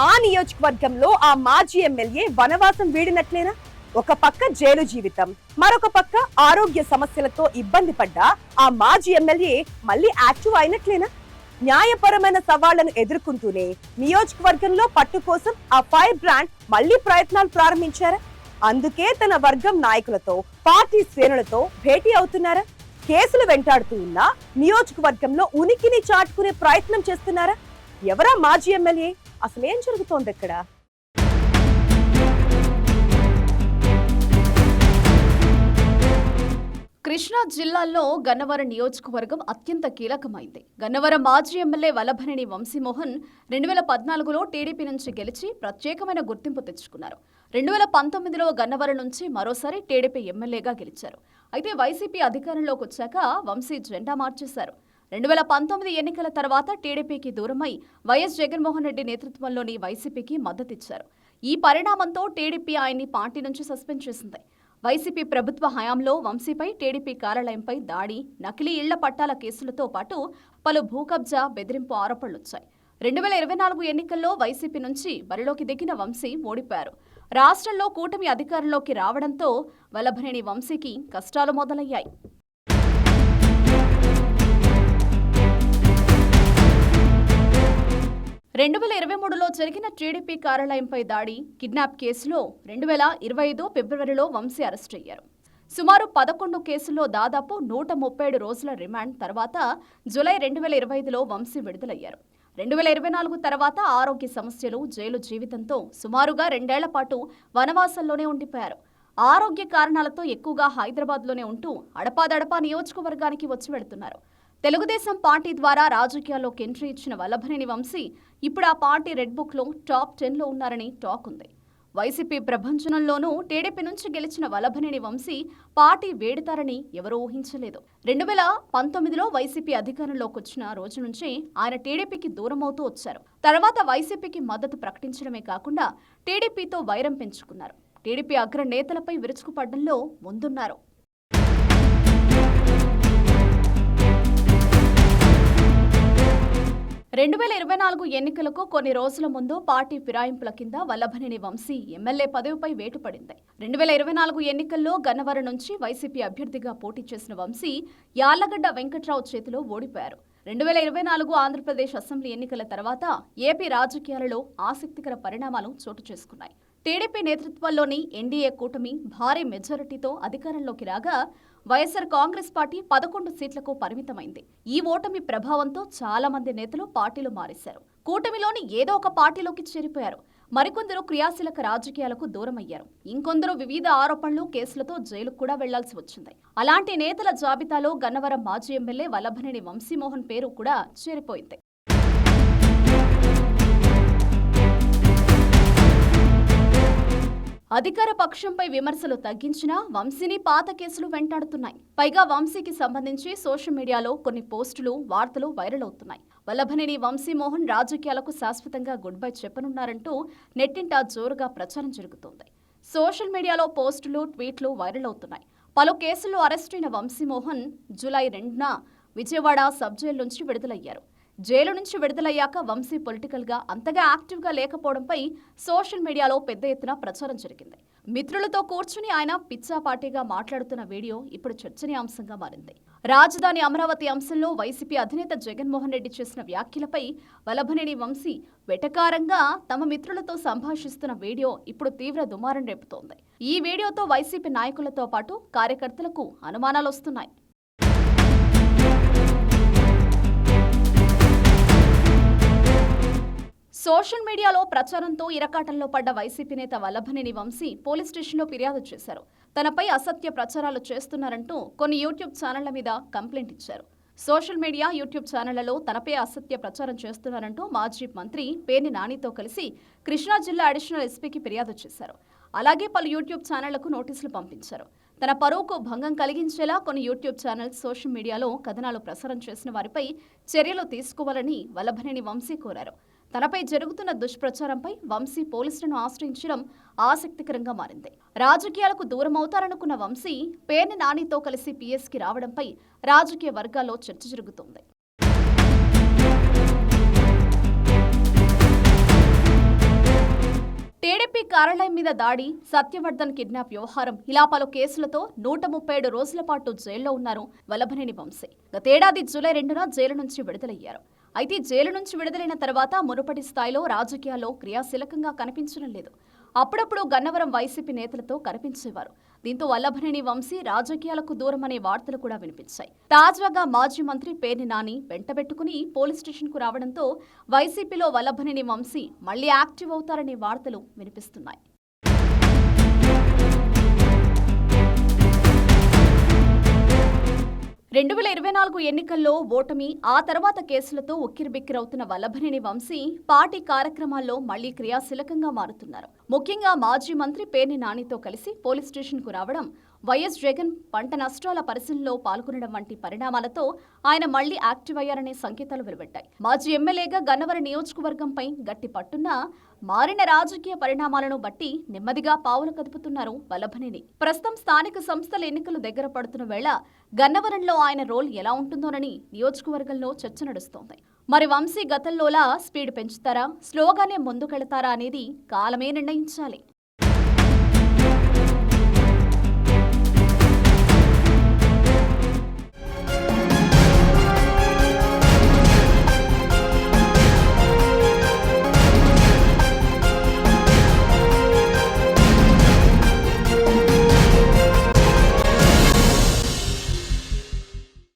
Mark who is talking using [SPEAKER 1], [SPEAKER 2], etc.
[SPEAKER 1] ఆ నియోజకవర్గంలో ఆ మాజీ ఎమ్మెల్యే వనవాసం వీడినట్లేనా? ఒక పక్క జైలు జీవితం, మరొక పక్క ఆరోగ్య సమస్యలతో ఇబ్బంది పడ్డ ఆ మాజీ ఎమ్మెల్యే మళ్ళీ యాక్టివ్ అయినట్లేనా? న్యాయపరమైన సవాళ్లను ఎదుర్కొంటూనే నియోజకవర్గంలో పట్టు కోసం ఆ ఫైర్ బ్రాండ్ మళ్లీ ప్రయత్నాలు ప్రారంభించారా? అందుకే తన వర్గం నాయకులతో, పార్టీ శ్రేణులతో భేటీ అవుతున్నారా? కేసులు వెంటాడుతూ ఉన్న నియోజకవర్గంలో ఉనికిని చాటుకునే ప్రయత్నం చేస్తున్నారా? ఎవరా మాజీ ఎమ్మెల్యే? అసలేం జరుగుతోంది ఇక్కడ?
[SPEAKER 2] కృష్ణా జిల్లాలో గన్నవరం నియోజకవర్గం అత్యంత కీలకమైంది. గన్నవరం మాజీ ఎమ్మెల్యే వల్లభనేని వంశీమోహన్ 2014లో టీడీపీ నుంచి గెలిచి ప్రత్యేకమైన గుర్తింపు తెచ్చుకున్నారు. 2019లో గన్నవరం నుంచి మరోసారి టీడీపీ ఎమ్మెల్యేగా గెలిచారు. అయితే వైసీపీ అధికారంలోకి వచ్చాక వంశీ జెండా మార్చేశారు. 2019 ఎన్నికల తర్వాత టీడీపీకి దూరమై వైఎస్ జగన్మోహన్ రెడ్డి నేతృత్వంలోని వైసీపీకి మద్దతిచ్చారు. ఈ పరిణామంతో టీడీపీ ఆయన్ని పార్టీ నుంచి సస్పెండ్ చేసింది. వైసీపీ ప్రభుత్వ హయాంలో వంశీపై టీడీపీ కార్యాలయంపై దాడి, నకిలీ ఇళ్ల పట్టాల కేసులతో పాటు పలు భూకబ్జా, బెదిరింపు ఆరోపణలొచ్చాయి. 2024 ఎన్నికల్లో వైసీపీ నుంచి బరిలోకి దిగిన వంశీ ఓడిపోయారు. రాష్ట్రంలో కూటమి అధికారంలోకి రావడంతో వల్లభనేని వంశీకి కష్టాలు మొదలయ్యాయి. 2023లో జరిగిన టీడీపీ కార్యాలయంపై దాడి, కిడ్నాప్ కేసులో 2025 ఫిబ్రవరిలో వంశీ అరెస్ట్ అయ్యారు. సుమారు 11 కేసుల్లో దాదాపు 137 రోజుల రిమాండ్ తర్వాత జూలై 2025లో వంశీ విడుదలయ్యారు. 2024 తర్వాత ఆరోగ్య సమస్యలు, జైలు జీవితంతో సుమారుగా 2 ఏళ్ల పాటు వనవాసంలోనే ఉండిపోయారు. ఆరోగ్య కారణాలతో ఎక్కువగా హైదరాబాద్లోనే ఉంటూ అడపాదడపా నియోజకవర్గానికి వచ్చి వెడుతున్నారు. తెలుగుదేశం పార్టీ ద్వారా రాజకీయాల్లోకి ఎంట్రీ ఇచ్చిన వల్లభనేని వంశీ ఇప్పుడు ఆ పార్టీ రెడ్ బుక్లో టాప్ 10లో ఉన్నారని టాక్ ఉంది. వైసీపీ ప్రభంజనంలోనూ టీడీపీ నుంచి గెలిచిన వల్లభనేని వంశీ పార్టీ వేడుతారని ఎవరూ ఊహించలేదు. 2019లో వైసీపీ అధికారంలోకి వచ్చిన రోజు నుంచి ఆయన టీడీపీకి దూరమవుతూ వచ్చారు. తర్వాత వైసీపీకి మద్దతు ప్రకటించడమే కాకుండా టీడీపీతో వైరం పెంచుకున్నారు. టీడీపీ అగ్ర నేతలపై విరుచుకుపడ్డంలో ముందున్నారు. 2024 ఎన్నికలకు కొన్ని రోజుల ముందు పార్టీ ఫిరాయింపుల కింద వల్లభనేని వంశీ ఎమ్మెల్యే పదవిపై వేటు పడింది. 2024 ఎన్నికల్లో గన్నవరం నుంచి వైసీపీ అభ్యర్థిగా పోటీ చేసిన వంశీ యాళ్లగడ్డ వెంకట్రావు చేతిలో ఓడిపోయారు. 2024 ఆంధ్రప్రదేశ్ అసెంబ్లీ ఎన్నికల తర్వాత ఏపీ రాజకీయాలలో ఆసక్తికర పరిణామాలు చోటు చేసుకున్నాయి. టీడీపీ నేతృత్వంలోని ఎన్డీఏ కూటమి భారీ మెజారిటీతో అధికారంలోకి రాగా వైఎస్ఆర్ కాంగ్రెస్ పార్టీ 11 సీట్లకు పరిమితమైంది. ఈ ఓటమి ప్రభావంతో చాలా మంది నేతలు పార్టీలు మారేశారు. కూటమిలోని ఏదో ఒక పార్టీలోకి చేరిపోయారు. మరికొందరు క్రియాశీలక రాజకీయాలకు దూరమయ్యారు. ఇంకొందరు వివిధ ఆరోపణలు, కేసులతో జైలుకు కూడా వెళ్లాల్సి వచ్చింది. అలాంటి నేతల జాబితాలో గన్నవరం మాజీ ఎమ్మెల్యే వల్లభనేని వంశీమోహన్ పేరు కూడా చేరిపోయింది. అధికార పక్షంపై విమర్శలు తగ్గించినా వంశీని పాత కేసులు వెంటాడుతున్నాయి. పైగా వంశీకి సంబంధించి సోషల్ మీడియాలో కొన్ని పోస్టులు, వార్తలు వైరల్ అవుతున్నాయి. వల్లభనేని వంశీమోహన్ రాజకీయాలకు శాశ్వతంగా గుడ్ బై చెప్పనున్నారంటూ నెట్టింట జోరుగా ప్రచారం జరుగుతోంది. సోషల్ మీడియాలో పోస్టులు, ట్వీట్లు వైరల్ అవుతున్నాయి. పలు కేసుల్లో అరెస్టైన వంశీమోహన్ జూలై 2న విజయవాడ సబ్ జైలు నుంచి విడుదలయ్యారు. జైలు నుంచి విడుదలయ్యాక వంశీ పొలిటికల్గా అంతగా యాక్టివ్గా లేకపోవడంపై సోషల్ మీడియాలో పెద్ద ఎత్తున ప్రచారం జరిగింది. మిత్రులతో కూర్చుని ఆయన పిచ్చాపార్టీగా మాట్లాడుతున్న వీడియో ఇప్పుడు చర్చనీయాంశంగా మారింది. రాజధాని అమరావతి అంశంలో వైసీపీ అధినేత జగన్మోహన్ రెడ్డి చేసిన వ్యాఖ్యలపై వల్లభనేని వంశీ వెటకారంగా తమ మిత్రులతో సంభాషిస్తున్న వీడియో ఇప్పుడు తీవ్ర దుమారం రేపుతోంది. ఈ వీడియోతో వైసీపీ నాయకులతో పాటు కార్యకర్తలకు అనుమానాలొస్తున్నాయి. సోషల్ మీడియాలో ప్రచారంతో ఇరకాటంలో పడ్డ వైసీపీ నేత వల్లభనేని వంశీ పోలీస్ స్టేషన్లో ఫిర్యాదు చేశారు. తనపై అసత్య ప్రచారాలు చేస్తున్నారంటూ కొన్ని యూట్యూబ్ ఛానళ్ల మీద కంప్లైంట్ ఇచ్చారు. సోషల్ మీడియా, యూట్యూబ్ ఛానళ్లలో తనపై అసత్య ప్రచారం చేస్తున్నారంటూ మాజీ మంత్రి పేర్ని నానితో కలిసి కృష్ణా జిల్లా అడిషనల్ ఎస్పీకి ఫిర్యాదు చేశారు. అలాగే పలు యూట్యూబ్ ఛానళ్లకు నోటీసులు పంపించారు. తన పరువుకు భంగం కలిగించేలా కొన్ని యూట్యూబ్ ఛానల్స్ సోషల్ మీడియాలో కథనాలు ప్రసారం చేసిన వారిపై చర్యలు తీసుకోవాలని వల్లభనేని వంశీ కోరారు. తనపై జరుగుతున్న దుష్ప్రచారంపై వంశీ పోలీసులను ఆశ్రయించడం ఆసక్తికరంగా మారింది. రాజకీయాలకు దూరమవుతారనుకున్న వంశీ పేర్ని నానితో కలిసి పీఎస్కి రావడంపై రాజకీయ వర్గాల్లో చర్చ జరుగుతోంది. కార్యాలయం మీద దాడి, సత్యవర్ధన్ కిడ్నాప్ వ్యవహారం ఇలా పలు కేసులతో 137 రోజుల పాటు జైల్లో ఉన్నారు వల్లభనేని వంశీ. గతేడాది జూలై 2న జైలు నుంచి విడుదలయ్యారు. అయితే జైలు నుంచి విడుదలైన తర్వాత మునుపటి స్థాయిలో రాజకీయాల్లో క్రియాశీలకంగా కనిపించడం లేదు. అప్పుడప్పుడు గన్నవరం వైసీపీ నేతలతో కనిపించేవారు. దీంతో వల్లభనేని వంశీ రాజకీయాలకు దూరమనే వార్తలు కూడా వినిపించాయి. తాజాగా మాజీ మంత్రి పేర్ని నాని వెంటబెట్టుకుని పోలీస్ స్టేషన్కు రావడంతో వైసీపీలో వల్లభనేని వంశీ మళ్లీ యాక్టివ్ అవుతారనే వార్తలు వినిపిస్తున్నాయి. 2024 ఎన్నికల్లో ఓటమి, ఆ తర్వాత కేసులతో ఉక్కిరిబిక్కిరవుతున్న వల్లభనేని వంశీ పార్టీ కార్యక్రమాల్లో మళ్లీ క్రియాశీలకంగా మారుతున్నారు. ముఖ్యంగా మాజీ మంత్రి పేర్ని నానితో కలిసి పోలీస్ స్టేషన్కు రావడం, వైఎస్ జగన్ పంట నష్టాల పరిశీలనలో పాల్గొనడం వంటి పరిణామాలతో ఆయన మళ్లీ యాక్టివ్ అయ్యారనే సంకేతాలు వెలువడ్డాయి. మాజీ ఎమ్మెల్యేగా గన్నవరం నియోజకవర్గంపై గట్టి పట్టున్నా మారిన రాజకీయ పరిణామాలను బట్టి నెమ్మదిగా పావులు కదుపుతున్నారు వల్లభనేని. ప్రస్తుతం స్థానిక సంస్థల ఎన్నికలు దగ్గర పడుతున్న వేళ గన్నవరంలో ఆయన రోల్ ఎలా ఉంటుందోనని నియోజకవర్గంలో చర్చ నడుస్తోంది. మరి వంశీ గతంలోలా స్పీడ్ పెంచుతారా, స్లోగానే ముందుకెళతారా అనేది కాలమే నిర్ణయించాలి.